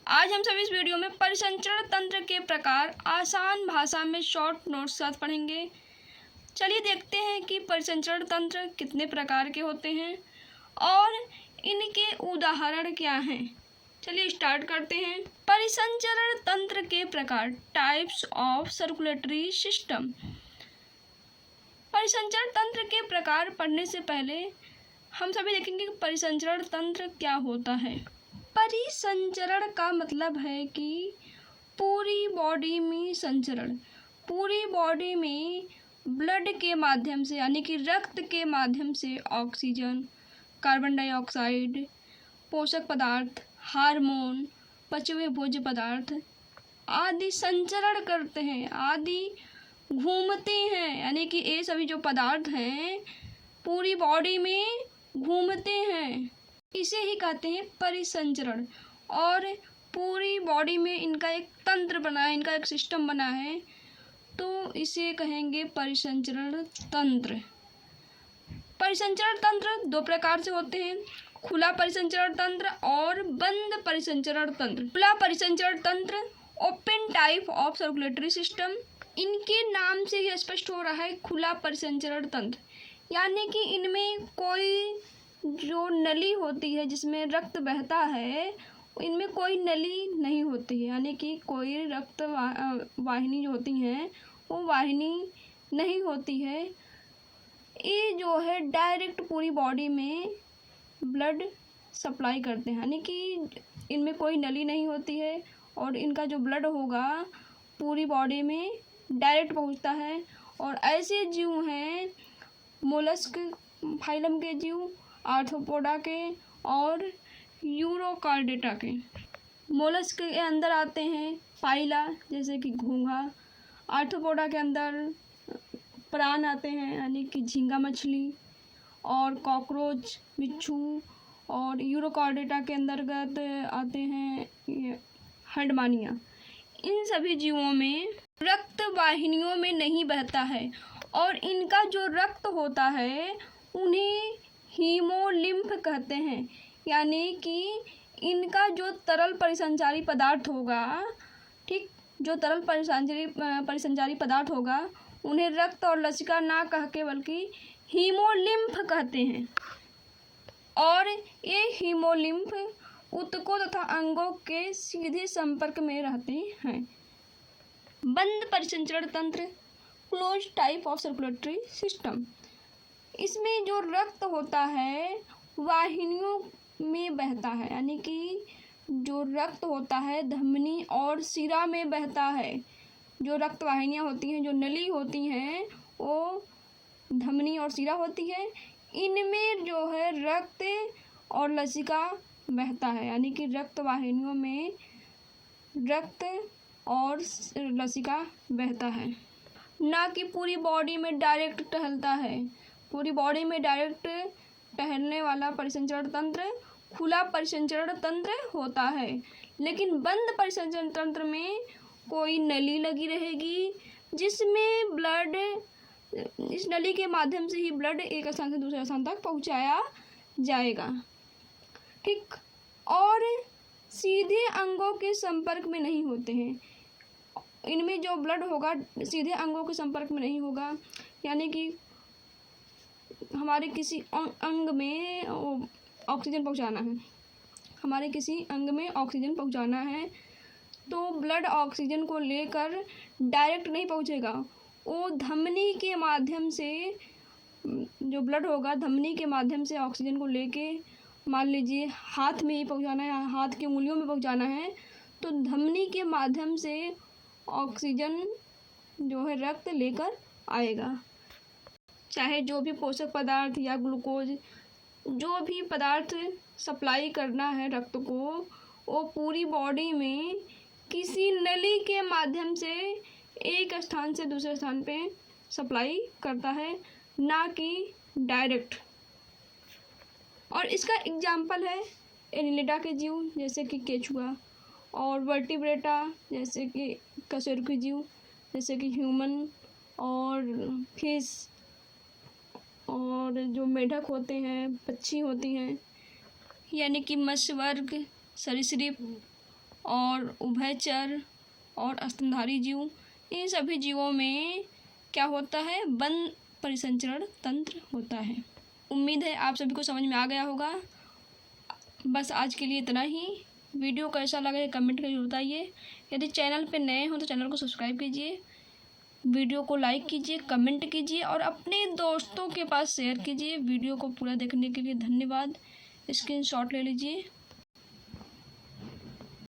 आज हम सभी इस वीडियो में परिसंचरण तंत्र के प्रकार आसान भाषा में शॉर्ट नोट्स साथ पढ़ेंगे। चलिए देखते हैं कि परिसंचरण तंत्र कितने प्रकार के होते हैं और इनके उदाहरण क्या हैं। चलिए स्टार्ट करते हैं। परिसंचरण तंत्र के प्रकार, टाइप्स ऑफ सर्कुलेटरी सिस्टम। परिसंचरण तंत्र के प्रकार पढ़ने से पहले हम सभी देखेंगे कि परिसंचरण तंत्र क्या होता है। परिसंचरण का मतलब है कि पूरी बॉडी में संचरण, पूरी बॉडी में ब्लड के माध्यम से यानी कि रक्त के माध्यम से ऑक्सीजन, कार्बन डाइऑक्साइड, पोषक पदार्थ, हार्मोन, पचे हुए भोज्य पदार्थ आदि संचरण करते हैं, आदि घूमते हैं, यानी कि ये सभी जो पदार्थ हैं पूरी बॉडी में घूमते हैं, इसे ही कहते हैं परिसंचरण। और पूरी बॉडी में इनका एक तंत्र बना है, इनका एक सिस्टम बना है, तो इसे कहेंगे परिसंचरण तंत्र। परिसंचरण तंत्र दो प्रकार से होते हैं, खुला परिसंचरण तंत्र और बंद परिसंचरण तंत्र। खुला परिसंचरण तंत्र open type of circulatory system, इनके नाम से ही स्पष्ट हो रहा है खुला परिसंचरण तंत्र, यानी कि इनमें कोई जो नली होती है जिसमें रक्त बहता है, इनमें कोई नली नहीं होती है, यानी कि कोई रक्त वाहिनी जो होती हैं वो वाहिनी नहीं होती है। ये जो है डायरेक्ट पूरी बॉडी में ब्लड सप्लाई करते हैं, यानी कि इनमें कोई नली नहीं होती है और इनका जो ब्लड होगा पूरी बॉडी में डायरेक्ट पहुंचता है। और ऐसे जीव हैं मोलस्क फाइलम के जीव, आर्थ्रोपोडा के और यूरोकार्डेटा के। मोलस्क के अंदर आते हैं फाइला जैसे कि घोंघा, आर्थ्रोपोडा के अंदर प्राण आते हैं यानी कि झींगा मछली और कॉकरोच, बिच्छू, और यूरोकार्डेटा के अंतर्गत आते हैं हर्डमानिया। इन सभी जीवों में रक्त वाहिनियों में नहीं बहता है और इनका जो रक्त होता है उन्हें हीमोलिम्फ कहते हैं, यानी कि इनका जो तरल परिसंचारी पदार्थ होगा, ठीक, जो तरल परिसंचारी पदार्थ होगा उन्हें रक्त और लसिका ना कह के बल्कि हीमोलिम्फ कहते हैं। और ये हीमोलिम्फ ऊतकों तथा अंगों के सीधे संपर्क में रहते हैं। बंद परिसंचरण तंत्र, close type of circulatory system, इसमें जो रक्त होता है वाहिनियों में बहता है, यानी कि जो रक्त होता है धमनी और शिरा में बहता है। जो रक्त वाहिनियाँ होती हैं, जो नली होती हैं, वो धमनी और शिरा होती है, इनमें जो है रक्त और लसिका बहता है, यानी कि रक्त वाहिनियों में रक्त और लसिका बहता है, ना कि पूरी बॉडी में डायरेक्ट टहलता है। पूरी बॉडी में डायरेक्ट टहलने वाला परिसंचरण तंत्र खुला परिसंचरण तंत्र होता है, लेकिन बंद परिसंचरण तंत्र में कोई नली लगी रहेगी जिसमें ब्लड, इस नली के माध्यम से ही ब्लड एक स्थान से दूसरे स्थान तक पहुंचाया जाएगा, ठीक, और सीधे अंगों के संपर्क में नहीं होते हैं। इनमें जो ब्लड होगा सीधे अंगों के संपर्क में नहीं होगा, यानी कि हमारे किसी अंग में ऑक्सीजन पहुंचाना है, हमारे किसी अंग में ऑक्सीजन पहुंचाना है तो ब्लड ऑक्सीजन को लेकर डायरेक्ट नहीं पहुंचेगा, वो धमनी के माध्यम से, जो ब्लड होगा धमनी के माध्यम से ऑक्सीजन को लेके, मान लीजिए हाथ में ही पहुंचाना है, हाथ की उंगलियों में पहुंचाना है, तो धमनी के माध्यम से ऑक्सीजन जो है रक्त लेकर आएगा। चाहे जो भी पोषक पदार्थ या ग्लूकोज, जो भी पदार्थ सप्लाई करना है रक्त को, वो पूरी बॉडी में किसी नली के माध्यम से एक स्थान से दूसरे स्थान पे सप्लाई करता है, ना कि डायरेक्ट। और इसका एग्जाम्पल है एनिलिडा के जीव जैसे कि केचुआ, और वर्टिब्रेटा जैसे कि कशेरुकी जीव जैसे कि ह्यूमन और फिश, और जो मेढक होते हैं, पक्षी होती हैं, यानी कि मत्स्य वर्ग, सरीसृप और उभयचर और स्तनधारी जीव, इन सभी जीवों में क्या होता है, वन परिसंचरण तंत्र होता है। उम्मीद है आप सभी को समझ में आ गया होगा। बस आज के लिए इतना ही। वीडियो कैसा लगा कमेंट करके बताइए। यदि चैनल पे नए हो तो चैनल को सब्सक्राइब कीजिए, वीडियो को लाइक कीजिए, कमेंट कीजिए और अपने दोस्तों के पास शेयर कीजिए। वीडियो को पूरा देखने के लिए धन्यवाद। स्क्रीनशॉट ले लीजिए।